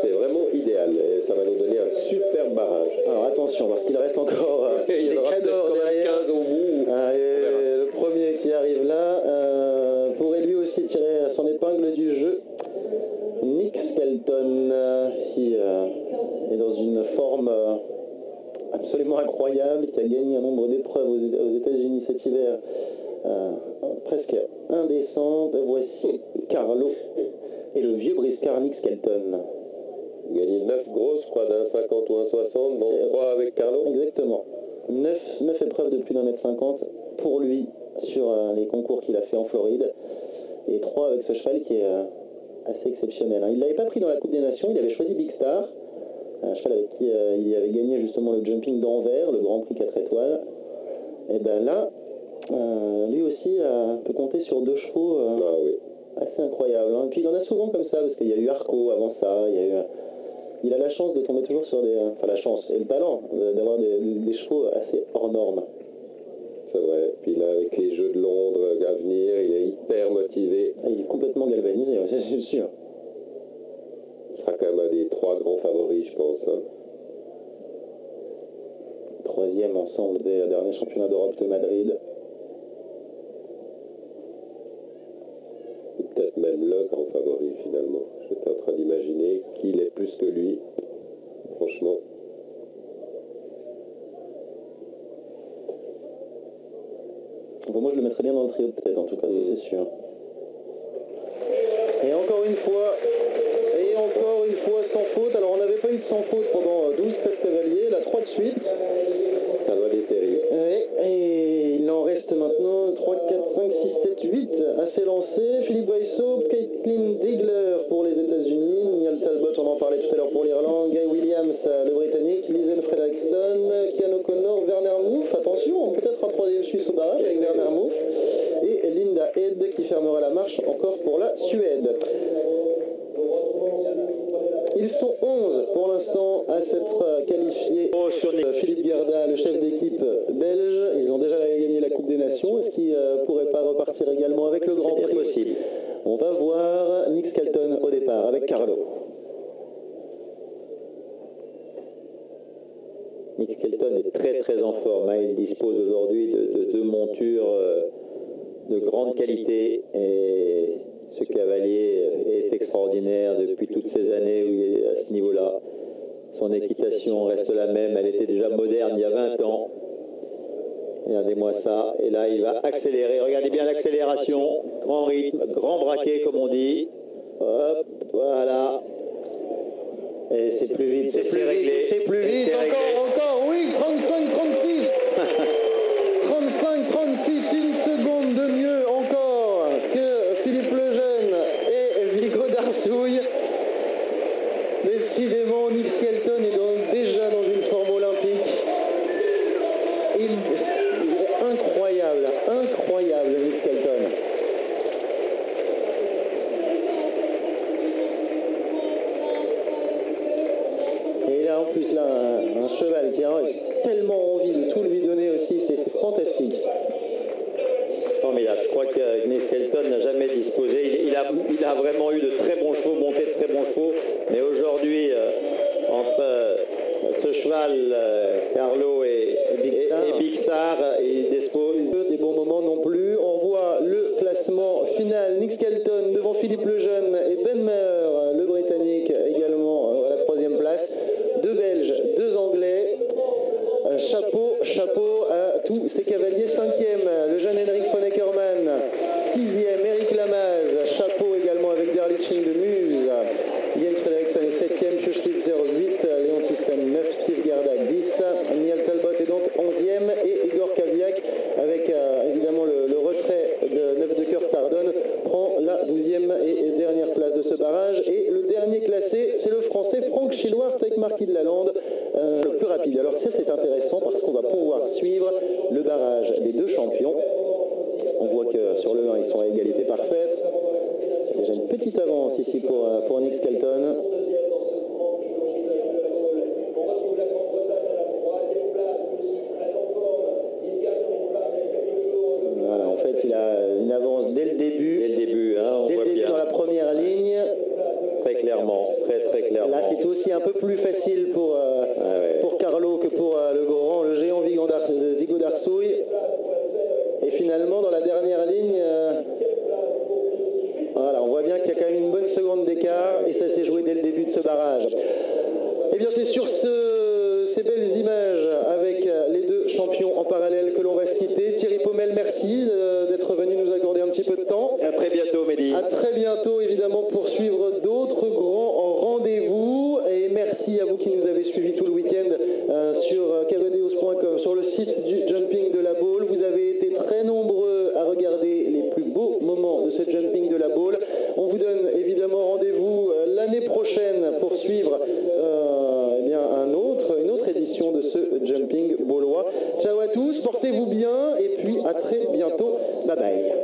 c'est vraiment idéal. Et ça va nous donner un super barrage. Alors attention, parce qu'il reste encore il y des en aura cadors peut-être derrière. 15 au bout. Et le premier qui arrive là pourrait lui aussi tirer son épingle du jeu. Nick Skelton qui est dans une forme absolument incroyable, qui a gagné un nombre d'épreuves aux États-Unis cet hiver presque indécent. Voici Carlo et le vieux briscard Nick Skelton. Gagné 9 grosses, je crois, d'un 50 ou un 60, dont 3 avec Carlo. Exactement. 9 épreuves de plus d'un mètre 50 pour lui sur les concours qu'il a fait en Floride. Et 3 avec ce cheval qui est assez exceptionnel. Il ne l'avait pas pris dans la Coupe des Nations, il avait choisi Big Star, un cheval avec qui il avait gagné justement le jumping d'Anvers, le Grand Prix 4 étoiles. Et bien là, lui aussi peut compter sur 2 chevaux assez incroyables. Et puis il en a souvent comme ça, parce qu'il y a eu Arco avant ça, il a la chance de tomber toujours sur la chance et le talent d'avoir des chevaux assez hors normes. C'est vrai. Puis là, avec les Jeux de Londres à venir, il est hyper motivé. Il est complètement galvanisé, c'est sûr. Il sera quand même un des 3 grands favoris, je pense. Hein. 3e ensemble des derniers championnats d'Europe de Madrid. Et peut-être même le grand favori, finalement. J'étais en train d'imaginer qu'il est plus que lui. Franchement. Bon, moi je le mettrais bien dans le trio peut-être, en tout cas, ça c'est sûr. Et encore une fois sans faute. Alors on n'avait pas eu de sans faute pendant 12-13 cavaliers, là 3 de suite. Ça va des séries. Et il en reste maintenant 3, 4, 5, 6, 7, 8 à s'élancer. Philippe Weissau, Caitlin Degler pour les États-Unis, Niall Talbot, on en parlait tout à l'heure pour l'Irlande, Guy Williams, le Britannique, Lizen Fredriksson, Kian O'Connor, Werner Muff, attention, peut-être un 3e Suisse au barrage avec Werner Muff, et Linda Head qui fermera la marche encore pour la Suède. Ils sont 11 pour l'instant à s'être qualifiés sur Philippe Gerda, le chef d'équipe belge. Ils ont déjà gagné la Coupe des Nations. Est-ce qu'ils ne pourraient pas repartir également avec le Grand Prix? Possible. On va voir Nick Skelton au départ avec Carlo. Nick Skelton est très en forme. Il dispose aujourd'hui de 2 montures de grande qualité et ce cavalier est extraordinaire depuis toutes ces années où il est à ce niveau-là. Son équitation reste la même, elle était déjà moderne il y a 20 ans. Regardez-moi ça, et là il va accélérer, regardez bien l'accélération, grand rythme, grand braquet comme on dit. Hop, voilà. Et c'est plus vite, c'est réglé. C'est plus vite, encore, oui, 35, 36. 35, 36, une seconde de mieux encore que Philippe Lejeune et Vigo d'Arsouille. Décidément, Nick Skelton est déjà dans une forme olympique. Il est incroyable, Nick Skelton. Et il a en plus là un cheval qui a tellement envie de tout lui donner aussi, c'est fantastique. Formidable. Je crois que Nick Skelton n'a jamais disposé. Il a vraiment eu de très bons chevaux, monté de très bons chevaux. Mais aujourd'hui, entre ce cheval, Carlo et Big Star, il dispose des bons moments non plus. On voit le classement final. Nick Skelton devant Philippe Lejeune et Ben Maher, le Britannique, également à la 3e place. 2 Belges, 2 Anglais. Chapeau à tous ces cavaliers. 5e, le jeune Henrik von Eckermann. 6e, Eric Lamaze. Chapeau également avec Derliching de Muse. Jens Fredriksson est 7e, Pio Schlitzer 8, Léon Thyssen 9, Steve Gerda 10. Niall Talbot est donc 11e et Igor Kaviak avec évidemment le retrait de 9 de Kurt Pardon prend la 12e et dernière place de ce barrage. Et le dernier classé, c'est le français Franck Chilwart avec Marquis de Lalande, le plus rapide. Alors ça c'est intéressant parce qu'on va pouvoir suivre le barrage des 2 champions. On voit que sur le 1 ils sont à égalité parfaite. Il y a déjà une petite avance ici pour Nick Skelton. Voilà, en fait il a une avance dès le début. Dès le début, hein, on voit bien. Dans la première ligne. Très clairement. clairement, très clairement. Là, c'est aussi un peu plus facile pour Carlo que pour le géant Vigo d'Arsouille. Et finalement, dans la dernière ligne, voilà, on voit bien qu'il y a quand même une bonne seconde d'écart et ça s'est joué dès le début de ce barrage. Eh bien, c'est sur ces belles images avec les deux champions en parallèle que l'on va se quitter. Thierry Paumel, merci d'être venu nous accorder un petit peu de temps. À très bientôt, Mehdi. À très bientôt, évidemment, pour suivre d'autres grands rendez-vous. Et merci à vous qui nous avez suivis tout le week-end sur cavadeos.com, sur le site du Jumping de la Baule. Vous avez été très nombreux à regarder les plus beaux moments de ce Jumping de la Baule. On vous donne évidemment rendez-vous l'année prochaine pour suivre une autre édition de ce Jumping Baulois. Ciao à tous, portez-vous bien et puis à très bientôt. Bye bye.